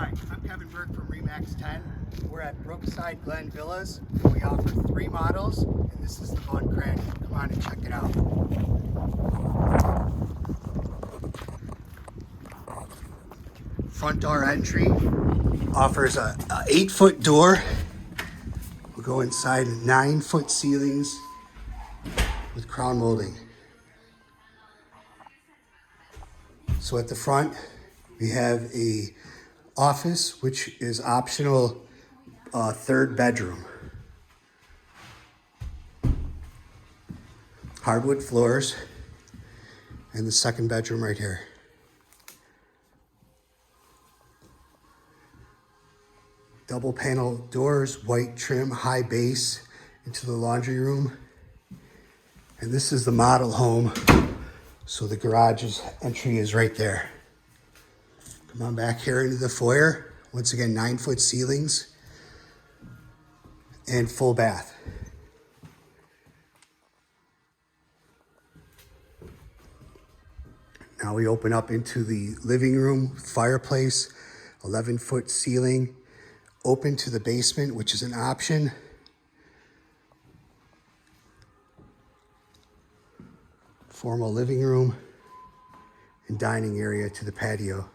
Hi, I'm Kevin Burke from Remax 10. We're at Brookside Glen Villas. We offer 3 models, and this is the Buncrana. Come on and check it out. Front door entry offers a 8-foot door. We'll go inside 9-foot ceilings with crown molding. So at the front, we have a office, which is optional, 3rd bedroom. Hardwood floors, and the 2nd bedroom right here. Double panel doors, white trim, high base into the laundry room. And this is the model home. So the garage's entry is right there. Come on back here into the foyer. Once again, 9-foot ceilings and full bath. Now we open up into the living room, fireplace, 11-foot ceiling, open to the basement, which is an option. Formal living room and dining area to the patio.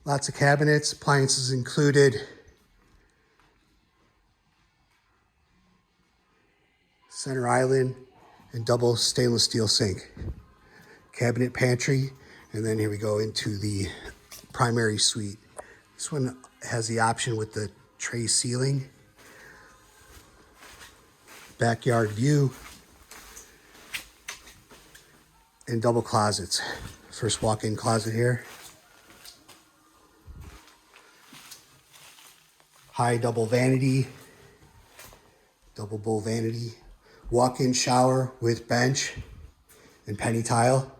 Lots of cabinets, appliances included. Center island and double stainless steel sink. Cabinet pantry, and then here we go into the primary suite. This one has the option with the tray ceiling. Backyard view. And double closets. First walk-in closet here. High double vanity. Double bowl vanity. Walk-in shower with bench and penny tile.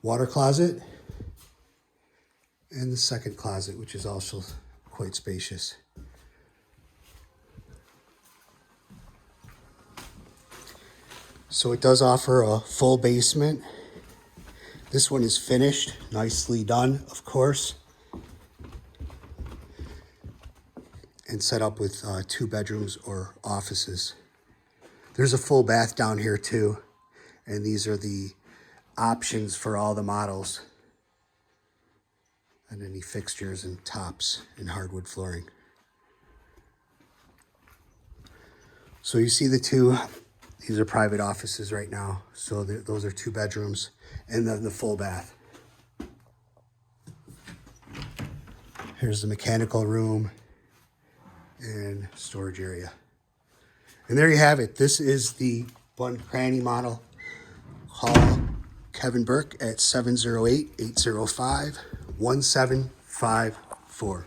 Water closet. And the 2nd closet, which is also quite spacious. So it does offer a full basement. This one is finished, nicely done, of course. And set up with 2 bedrooms or offices. There's a full bath down here too. And these are the options for all the models. And any fixtures and tops and hardwood flooring. So you see the 2, these are private offices right now. So those are 2 bedrooms and then the full bath. Here's the mechanical room and storage area. And there you have it. This is the Buncrana model. Call Kevin Burke at 708-805-1754.